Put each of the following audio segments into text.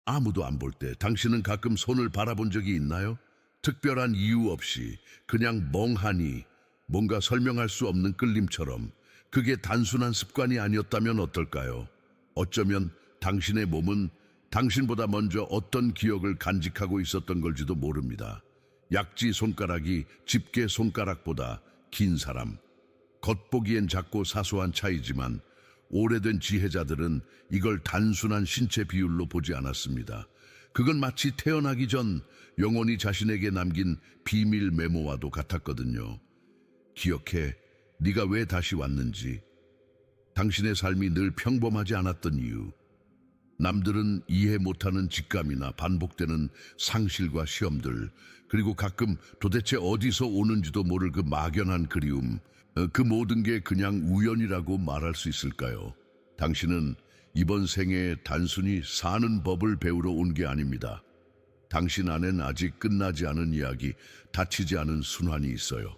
아무도 안 볼 때 당신은 가끔 손을 바라본 적이 있나요? 특별한 이유 없이 그냥 멍하니 뭔가 설명할 수 없는 끌림처럼. 그게 단순한 습관이 아니었다면 어떨까요? 어쩌면 당신의 몸은 당신보다 먼저 어떤 기억을 간직하고 있었던 걸지도 모릅니다. 약지 손가락이 집게 손가락보다 긴 사람. 겉보기엔 작고 사소한 차이지만 오래된 지혜자들은 이걸 단순한 신체 비율로 보지 않았습니다. 그건 마치 태어나기 전 영혼이 자신에게 남긴 비밀 메모와도 같았거든요. 기억해, 네가 왜 다시 왔는지. 당신의 삶이 늘 평범하지 않았던 이유. 남들은 이해 못하는 직감이나 반복되는 상실과 시험들, 그리고 가끔 도대체 어디서 오는지도 모를 그 막연한 그리움, 그 모든 게 그냥 우연이라고 말할 수 있을까요? 당신은 이번 생에 단순히 사는 법을 배우러 온 게 아닙니다. 당신 안엔 아직 끝나지 않은 이야기, 닫히지 않은 순환이 있어요.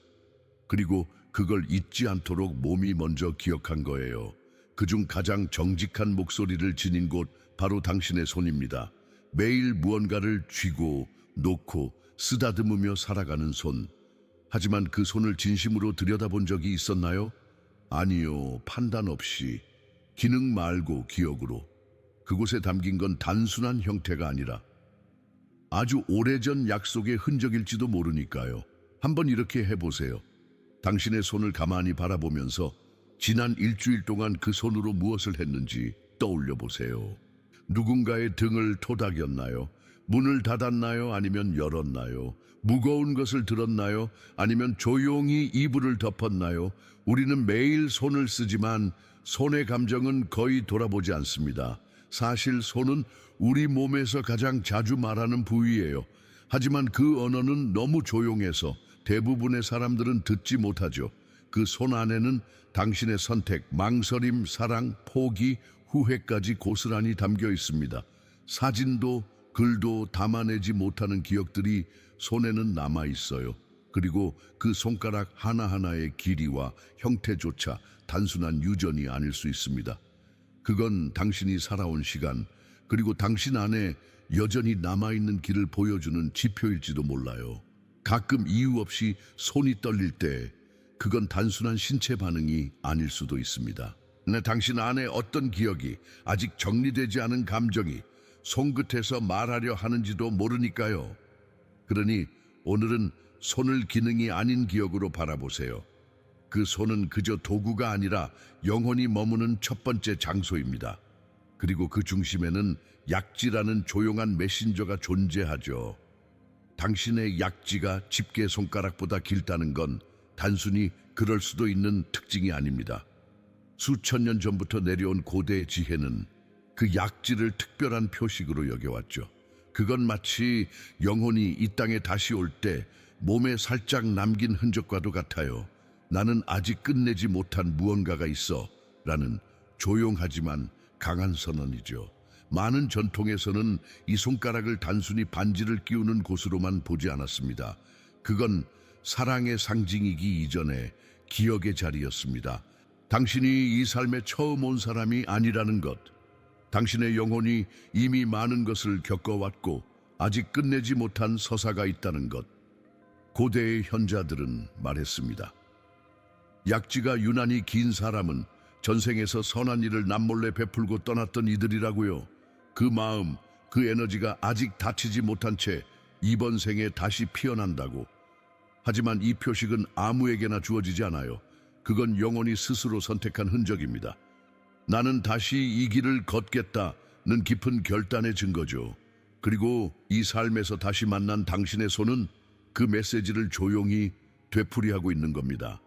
그리고 그걸 잊지 않도록 몸이 먼저 기억한 거예요. 그중 가장 정직한 목소리를 지닌 곳, 바로 당신의 손입니다. 매일 무언가를 쥐고 놓고 쓰다듬으며 살아가는 손. 하지만 그 손을 진심으로 들여다본 적이 있었나요? 아니요, 판단 없이. 기능 말고 기억으로. 그곳에 담긴 건 단순한 형태가 아니라 아주 오래전 약속의 흔적일지도 모르니까요. 한번 이렇게 해보세요. 당신의 손을 가만히 바라보면서 지난 일주일 동안 그 손으로 무엇을 했는지 떠올려 보세요. 누군가의 등을 토닥였나요? 문을 닫았나요? 아니면 열었나요? 무거운 것을 들었나요? 아니면 조용히 이불을 덮었나요? 우리는 매일 손을 쓰지만 손의 감정은 거의 돌아보지 않습니다. 사실 손은 우리 몸에서 가장 자주 말하는 부위예요. 하지만 그 언어는 너무 조용해서 대부분의 사람들은 듣지 못하죠. 그 손 안에는 당신의 선택, 망설임, 사랑, 포기, 후회까지 고스란히 담겨 있습니다. 사진도 글도 담아내지 못하는 기억들이 손에는 남아 있어요. 그리고 그 손가락 하나하나의 길이와 형태조차 단순한 유전이 아닐 수 있습니다. 그건 당신이 살아온 시간, 그리고 당신 안에 여전히 남아있는 길을 보여주는 지표일지도 몰라요. 가끔 이유 없이 손이 떨릴 때 그건 단순한 신체 반응이 아닐 수도 있습니다. 당신 안에 어떤 기억이, 아직 정리되지 않은 감정이 손끝에서 말하려 하는지도 모르니까요. 그러니 오늘은 손을 기능이 아닌 기억으로 바라보세요. 그 손은 그저 도구가 아니라 영혼이 머무는 첫 번째 장소입니다. 그리고 그 중심에는 약지라는 조용한 메신저가 존재하죠. 당신의 약지가 집게 손가락보다 길다는 건 단순히 그럴 수도 있는 특징이 아닙니다. 수천 년 전부터 내려온 고대 지혜는 그 약지를 특별한 표식으로 여겨왔죠. 그건 마치 영혼이 이 땅에 다시 올 때 몸에 살짝 남긴 흔적과도 같아요. 나는 아직 끝내지 못한 무언가가 있어 라는 조용하지만 강한 선언이죠. 많은 전통에서는 이 손가락을 단순히 반지를 끼우는 곳으로만 보지 않았습니다. 그건 사랑의 상징이기 이전에 기억의 자리였습니다. 당신이 이 삶에 처음 온 사람이 아니라는 것, 당신의 영혼이 이미 많은 것을 겪어왔고 아직 끝내지 못한 서사가 있다는 것. 고대의 현자들은 말했습니다. 약지가 유난히 긴 사람은 전생에서 선한 일을 남몰래 베풀고 떠났던 이들이라고요. 그 마음, 그 에너지가 아직 닫히지 못한 채 이번 생에 다시 피어난다고. 하지만 이 표식은 아무에게나 주어지지 않아요. 그건 영혼이 스스로 선택한 흔적입니다. 나는 다시 이 길을 걷겠다는 깊은 결단의 증거죠. 그리고 이 삶에서 다시 만난 당신의 손은 그 메시지를 조용히 되풀이하고 있는 겁니다.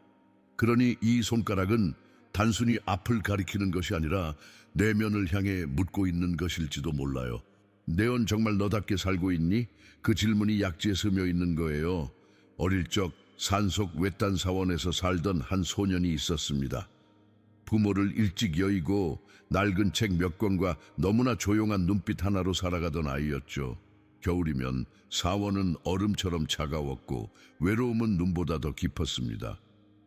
그러니 이 손가락은 단순히 앞을 가리키는 것이 아니라 내면을 향해 묻고 있는 것일지도 몰라요. 내온 정말 너답게 살고 있니? 그 질문이 약지에 스며 있는 거예요. 어릴 적 산속 외딴 사원에서 살던 한 소년이 있었습니다. 부모를 일찍 여의고 낡은 책 몇 권과 너무나 조용한 눈빛 하나로 살아가던 아이였죠. 겨울이면 사원은 얼음처럼 차가웠고 외로움은 눈보다 더 깊었습니다.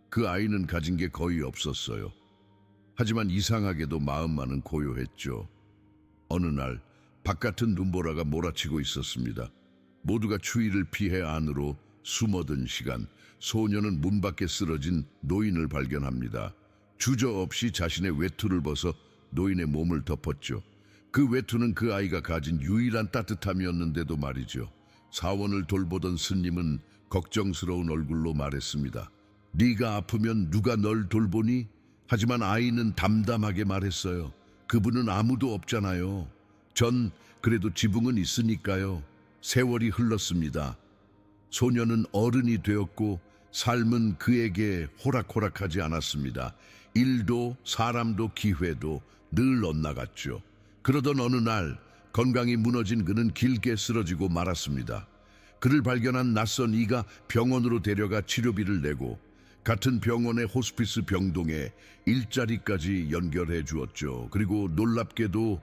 그 아이는 가진 게 거의 없었어요. 하지만 이상하게도 마음만은 고요했죠. 어느 날 바깥은 눈보라가 몰아치고 있었습니다. 모두가 추위를 피해 안으로 숨어든 시간, 소녀는 문 밖에 쓰러진 노인을 발견합니다. 주저없이 자신의 외투를 벗어 노인의 몸을 덮었죠. 그 외투는 그 아이가 가진 유일한 따뜻함이었는데도 말이죠. 사원을 돌보던 스님은 걱정스러운 얼굴로 말했습니다. 네가 아프면 누가 널 돌보니? 하지만 아이는 담담하게 말했어요. 그분은 아무도 없잖아요. 전 그래도 지붕은 있으니까요. 세월이 흘렀습니다. 소녀는 어른이 되었고 삶은 그에게 호락호락하지 않았습니다. 일도 사람도 기회도 늘 엇나갔죠. 그러던 어느 날 건강이 무너진 그는 길게 쓰러지고 말았습니다. 그를 발견한 낯선 이가 병원으로 데려가 치료비를 내고 같은 병원의 호스피스 병동에 일자리까지 연결해 주었죠. 그리고 놀랍게도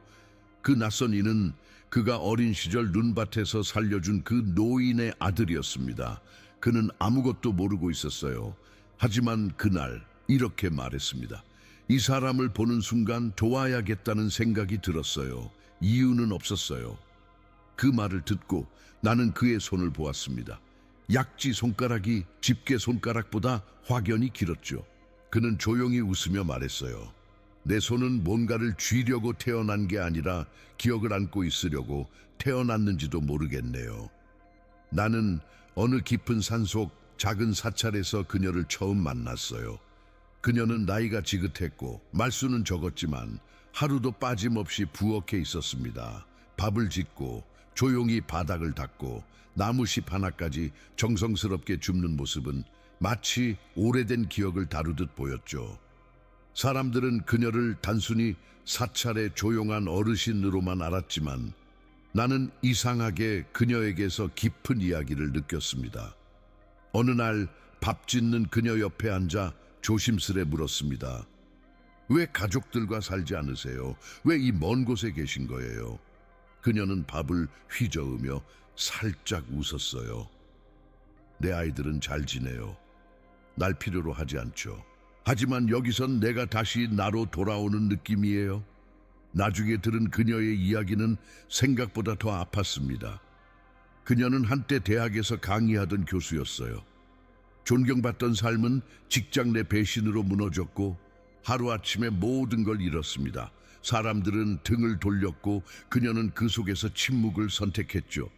그 낯선 이는 그가 어린 시절 눈밭에서 살려준 그 노인의 아들이었습니다. 그는 아무것도 모르고 있었어요. 하지만 그날 이렇게 말했습니다. 이 사람을 보는 순간 도와야겠다는 생각이 들었어요. 이유는 없었어요. 그 말을 듣고 나는 그의 손을 보았습니다. 약지 손가락이 집게 손가락보다 확연히 길었죠. 그는 조용히 웃으며 말했어요. 내 손은 뭔가를 쥐려고 태어난 게 아니라 기억을 안고 있으려고 태어났는지도 모르겠네요. 나는 어느 깊은 산속 작은 사찰에서 그녀를 처음 만났어요. 그녀는 나이가 지긋했고 말수는 적었지만 하루도 빠짐없이 부엌에 있었습니다. 밥을 짓고 조용히 바닥을 닦고 나무십 하나까지 정성스럽게 줍는 모습은 마치 오래된 기억을 다루듯 보였죠. 사람들은 그녀를 단순히 사찰의 조용한 어르신으로만 알았지만 나는 이상하게 그녀에게서 깊은 이야기를 느꼈습니다. 어느 날 밥 짓는 그녀 옆에 앉아 조심스레 물었습니다. 왜 가족들과 살지 않으세요? 왜 이 먼 곳에 계신 거예요? 그녀는 밥을 휘저으며 살짝 웃었어요. 내 아이들은 잘 지내요. 날 필요로 하지 않죠. 하지만 여기선 내가 다시 나로 돌아오는 느낌이에요. 나중에 들은 그녀의 이야기는 생각보다 더 아팠습니다. 그녀는 한때 대학에서 강의하던 교수였어요. 존경받던 삶은 직장 내 배신으로 무너졌고 하루아침에 모든 걸 잃었습니다. 사람들은 등을 돌렸고 그녀는 그 속에서 침묵을 선택했죠.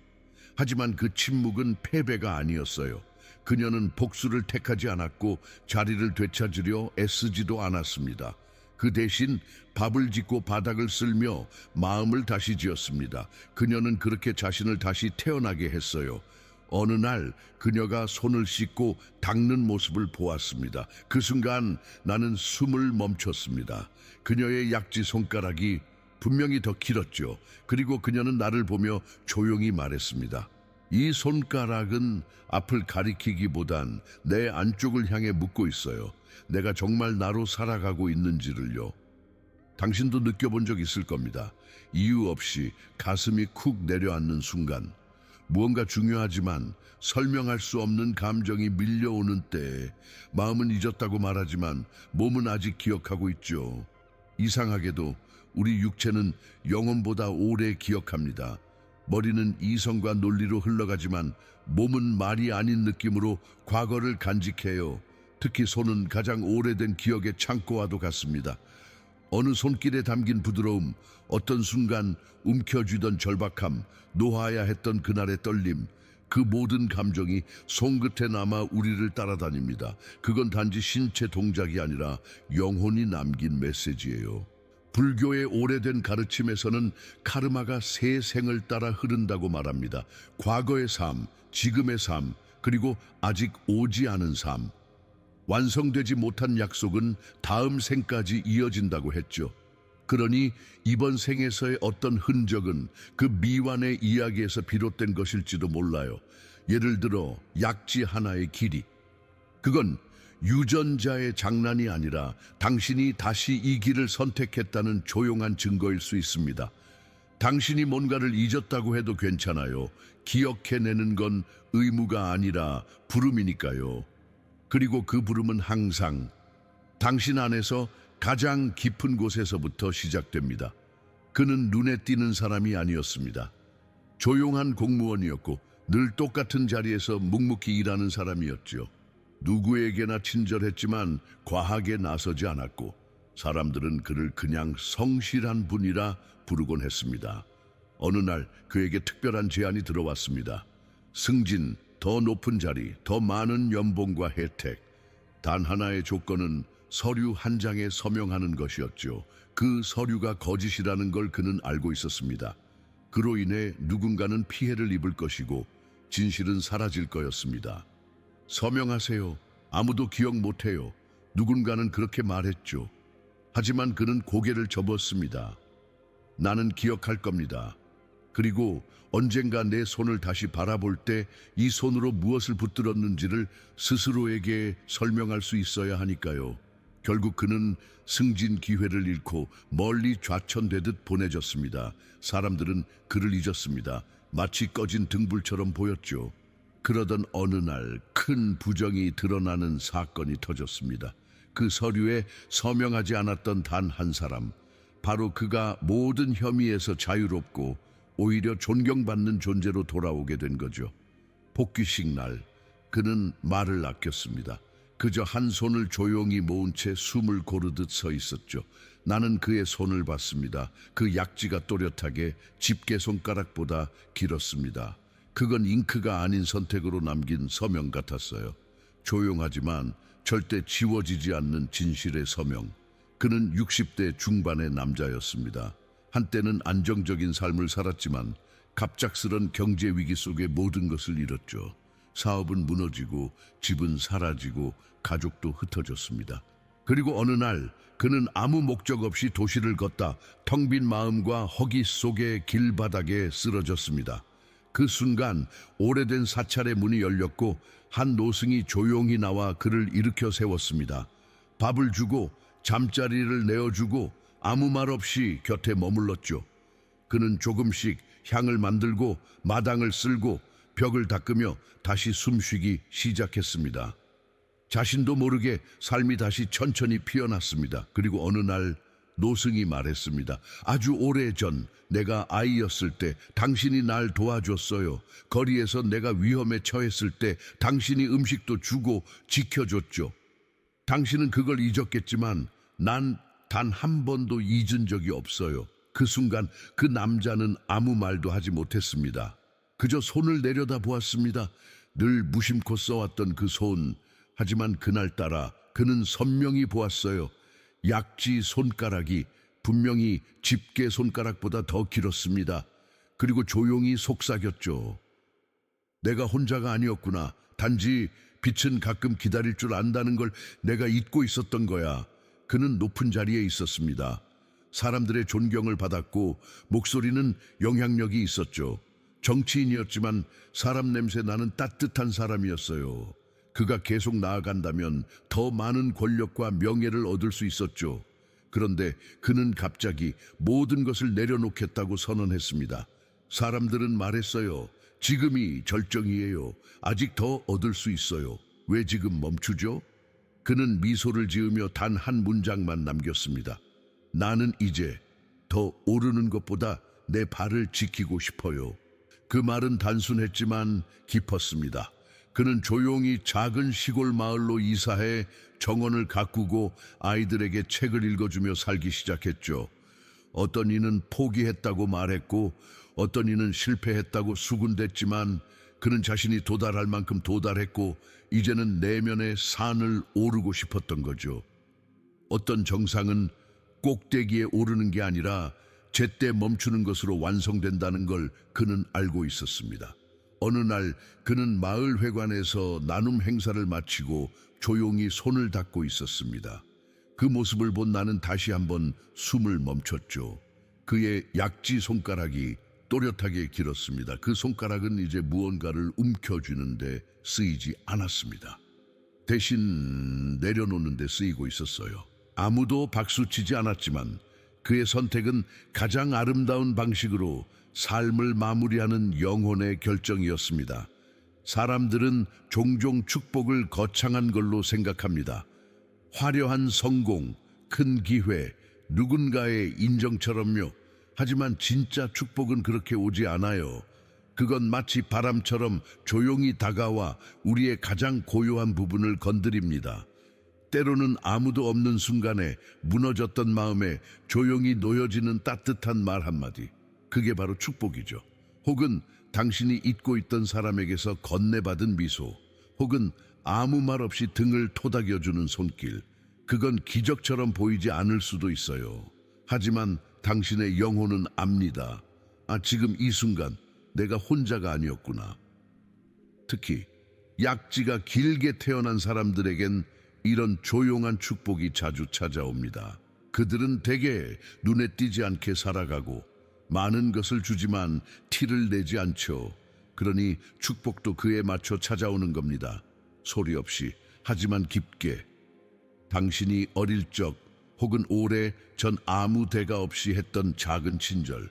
하지만 그 침묵은 패배가 아니었어요. 그녀는 복수를 택하지 않았고 자리를 되찾으려 애쓰지도 않았습니다. 그 대신 밥을 짓고 바닥을 쓸며 마음을 다시 지었습니다. 그녀는 그렇게 자신을 다시 태어나게 했어요. 어느 날 그녀가 손을 씻고 닦는 모습을 보았습니다. 그 순간 나는 숨을 멈췄습니다. 그녀의 약지 손가락이 분명히 더 길었죠. 그리고 그녀는 나를 보며 조용히 말했습니다. 이 손가락은 앞을 가리키기보단 내 안쪽을 향해 묻고 있어요. 내가 정말 나로 살아가고 있는지를요. 당신도 느껴본 적 있을 겁니다. 이유 없이 가슴이 쿡 내려앉는 순간, 무언가 중요하지만 설명할 수 없는 감정이 밀려오는 때에 마음은 잊었다고 말하지만 몸은 아직 기억하고 있죠. 이상하게도 우리 육체는 영혼보다 오래 기억합니다. 머리는 이성과 논리로 흘러가지만 몸은 말이 아닌 느낌으로 과거를 간직해요. 특히 손은 가장 오래된 기억의 창고와도 같습니다. 어느 손길에 담긴 부드러움, 어떤 순간 움켜쥐던 절박함, 놓아야 했던 그날의 떨림, 그 모든 감정이 손끝에 남아 우리를 따라다닙니다. 그건 단지 신체 동작이 아니라 영혼이 남긴 메시지예요. 불교의 오래된 가르침에서는 카르마가 세 생을 따라 흐른다고 말합니다. 과거의 삶, 지금의 삶, 그리고 아직 오지 않은 삶. 완성되지 못한 약속은 다음 생까지 이어진다고 했죠. 그러니 이번 생에서의 어떤 흔적은 그 미완의 이야기에서 비롯된 것일지도 몰라요. 예를 들어 약지 하나의 길이. 그건 유전자의 장난이 아니라 당신이 다시 이 길을 선택했다는 조용한 증거일 수 있습니다. 당신이 뭔가를 잊었다고 해도 괜찮아요. 기억해내는 건 의무가 아니라 부름이니까요. 그리고 그 부름은 항상 당신 안에서 가장 깊은 곳에서부터 시작됩니다. 그는 눈에 띄는 사람이 아니었습니다. 조용한 공무원이었고 늘 똑같은 자리에서 묵묵히 일하는 사람이었죠. 누구에게나 친절했지만 과하게 나서지 않았고 사람들은 그를 그냥 성실한 분이라 부르곤 했습니다. 어느 날 그에게 특별한 제안이 들어왔습니다. 승진, 더 높은 자리, 더 많은 연봉과 혜택. 단 하나의 조건은 서류 한 장에 서명하는 것이었죠. 그 서류가 거짓이라는 걸 그는 알고 있었습니다. 그로 인해 누군가는 피해를 입을 것이고 진실은 사라질 거였습니다. 서명하세요. 아무도 기억 못해요. 누군가는 그렇게 말했죠. 하지만 그는 고개를 접었습니다. 나는 기억할 겁니다. 그리고 언젠가 내 손을 다시 바라볼 때 이 손으로 무엇을 붙들었는지를 스스로에게 설명할 수 있어야 하니까요. 결국 그는 승진 기회를 잃고 멀리 좌천되듯 보내졌습니다. 사람들은 그를 잊었습니다. 마치 꺼진 등불처럼 보였죠. 그러던 어느 날 큰 부정이 드러나는 사건이 터졌습니다. 그 서류에 서명하지 않았던 단 한 사람, 바로 그가 모든 혐의에서 자유롭고 오히려 존경받는 존재로 돌아오게 된 거죠. 복귀식 날, 그는 말을 아꼈습니다. 그저 한 손을 조용히 모은 채 숨을 고르듯 서 있었죠. 나는 그의 손을 봤습니다. 그 약지가 또렷하게 집게 손가락보다 길었습니다. 그건 잉크가 아닌 선택으로 남긴 서명 같았어요. 조용하지만 절대 지워지지 않는 진실의 서명. 그는 60대 중반의 남자였습니다. 한때는 안정적인 삶을 살았지만 갑작스런 경제 위기 속에 모든 것을 잃었죠. 사업은 무너지고 집은 사라지고 가족도 흩어졌습니다. 그리고 어느 날 그는 아무 목적 없이 도시를 걷다 텅 빈 마음과 허기 속의 길바닥에 쓰러졌습니다. 그 순간 오래된 사찰의 문이 열렸고 한 노승이 조용히 나와 그를 일으켜 세웠습니다. 밥을 주고 잠자리를 내어주고 아무 말 없이 곁에 머물렀죠. 그는 조금씩 향을 만들고 마당을 쓸고 벽을 닦으며 다시 숨쉬기 시작했습니다. 자신도 모르게 삶이 다시 천천히 피어났습니다. 그리고 어느 날 노승이 말했습니다. 아주 오래전 내가 아이였을 때 당신이 날 도와줬어요. 거리에서 내가 위험에 처했을 때 당신이 음식도 주고 지켜줬죠. 당신은 그걸 잊었겠지만 난 단 한 번도 잊은 적이 없어요. 그 순간 그 남자는 아무 말도 하지 못했습니다. 그저 손을 내려다 보았습니다. 늘 무심코 써왔던 그 손. 하지만 그날따라 그는 선명히 보았어요. 약지 손가락이 분명히 집게 손가락보다 더 길었습니다. 그리고 조용히 속삭였죠. 내가 혼자가 아니었구나. 단지 빛은 가끔 기다릴 줄 안다는 걸 내가 잊고 있었던 거야. 그는 높은 자리에 있었습니다. 사람들의 존경을 받았고 목소리는 영향력이 있었죠. 정치인이었지만 사람 냄새 나는 따뜻한 사람이었어요. 그가 계속 나아간다면 더 많은 권력과 명예를 얻을 수 있었죠. 그런데 그는 갑자기 모든 것을 내려놓겠다고 선언했습니다. 사람들은 말했어요. 지금이 절정이에요. 아직 더 얻을 수 있어요. 왜 지금 멈추죠? 그는 미소를 지으며 단 한 문장만 남겼습니다. 나는 이제 더 오르는 것보다 내 발을 지키고 싶어요. 그 말은 단순했지만 깊었습니다. 그는 조용히 작은 시골 마을로 이사해 정원을 가꾸고 아이들에게 책을 읽어주며 살기 시작했죠. 어떤 이는 포기했다고 말했고 어떤 이는 실패했다고 수군댔지만 그는 자신이 도달할 만큼 도달했고 이제는 내면의 산을 오르고 싶었던 거죠. 어떤 정상은 꼭대기에 오르는 게 아니라 제때 멈추는 것으로 완성된다는 걸 그는 알고 있었습니다. 어느 날 그는 마을 회관에서 나눔 행사를 마치고 조용히 손을 닦고 있었습니다. 그 모습을 본 나는 다시 한번 숨을 멈췄죠. 그의 약지 손가락이 또렷하게 길었습니다. 그 손가락은 이제 무언가를 움켜쥐는데 쓰이지 않았습니다. 대신 내려놓는 데 쓰이고 있었어요. 아무도 박수치지 않았지만 그의 선택은 가장 아름다운 방식으로 삶을 마무리하는 영혼의 결정이었습니다. 사람들은 종종 축복을 거창한 걸로 생각합니다. 화려한 성공, 큰 기회, 누군가의 인정처럼요. 하지만 진짜 축복은 그렇게 오지 않아요. 그건 마치 바람처럼 조용히 다가와 우리의 가장 고요한 부분을 건드립니다. 때로는 아무도 없는 순간에 무너졌던 마음에 조용히 놓여지는 따뜻한 말 한마디. 그게 바로 축복이죠. 혹은 당신이 잊고 있던 사람에게서 건네받은 미소, 혹은 아무 말 없이 등을 토닥여주는 손길. 그건 기적처럼 보이지 않을 수도 있어요. 하지만 당신의 영혼은 압니다. 아, 지금 이 순간 내가 혼자가 아니었구나. 특히 약지가 길게 태어난 사람들에겐 이런 조용한 축복이 자주 찾아옵니다. 그들은 대개 눈에 띄지 않게 살아가고 많은 것을 주지만 티를 내지 않죠. 그러니 축복도 그에 맞춰 찾아오는 겁니다. 소리 없이, 하지만 깊게. 당신이 어릴 적 혹은 오래 전 아무 대가 없이 했던 작은 친절.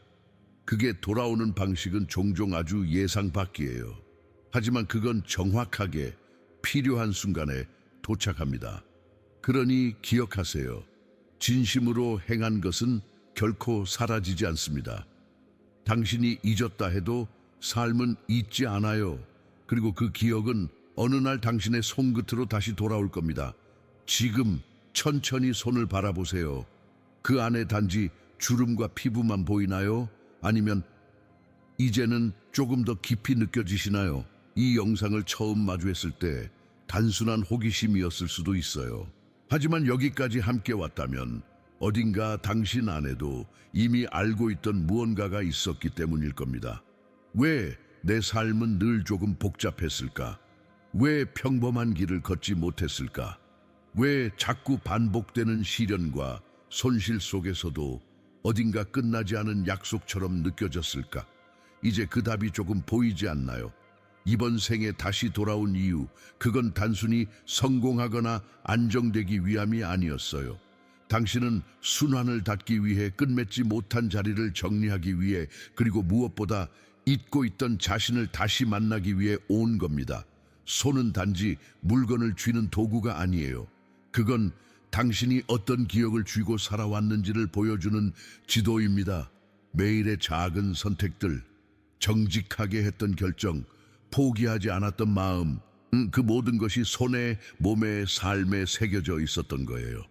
그게 돌아오는 방식은 종종 아주 예상 밖이에요. 하지만 그건 정확하게 필요한 순간에 도착합니다. 그러니 기억하세요. 진심으로 행한 것은 결코 사라지지 않습니다. 당신이 잊었다 해도 삶은 잊지 않아요. 그리고 그 기억은 어느 날 당신의 손끝으로 다시 돌아올 겁니다. 지금 천천히 손을 바라보세요. 그 안에 단지 주름과 피부만 보이나요? 아니면 이제는 조금 더 깊이 느껴지시나요? 이 영상을 처음 마주했을 때 단순한 호기심이었을 수도 있어요. 하지만 여기까지 함께 왔다면 어딘가 당신 안에도 이미 알고 있던 무언가가 있었기 때문일 겁니다. 왜 내 삶은 늘 조금 복잡했을까? 왜 평범한 길을 걷지 못했을까? 왜 자꾸 반복되는 시련과 손실 속에서도 어딘가 끝나지 않은 약속처럼 느껴졌을까? 이제 그 답이 조금 보이지 않나요? 이번 생에 다시 돌아온 이유, 그건 단순히 성공하거나 안정되기 위함이 아니었어요. 당신은 순환을 닫기 위해 끝맺지 못한 자리를 정리하기 위해, 그리고 무엇보다 잊고 있던 자신을 다시 만나기 위해 온 겁니다. 손은 단지 물건을 쥐는 도구가 아니에요. 그건 당신이 어떤 기억을 쥐고 살아왔는지를 보여주는 지도입니다. 매일의 작은 선택들, 정직하게 했던 결정, 포기하지 않았던 마음, 그 모든 것이 손에, 몸에, 삶에 새겨져 있었던 거예요.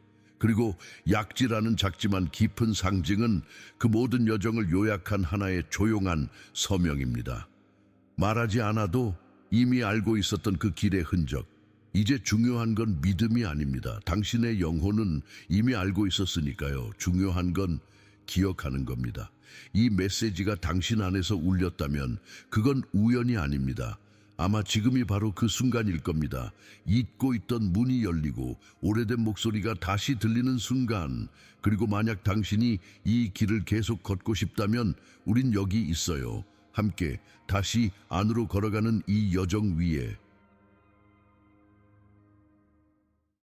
그리고 약지라는 작지만 깊은 상징은 그 모든 여정을 요약한 하나의 조용한 서명입니다. 말하지 않아도 이미 알고 있었던 그 길의 흔적. 이제 중요한 건 믿음이 아닙니다. 당신의 영혼은 이미 알고 있었으니까요. 중요한 건 기억하는 겁니다. 이 메시지가 당신 안에서 울렸다면 그건 우연이 아닙니다. 아마 지금이 바로 그 순간일 겁니다. 잊고 있던 문이 열리고 오래된 목소리가 다시 들리는 순간, 그리고 만약 당신이 이 길을 계속 걷고 싶다면 우린 여기 있어요. 함께 다시 안으로 걸어가는 이 여정 위에.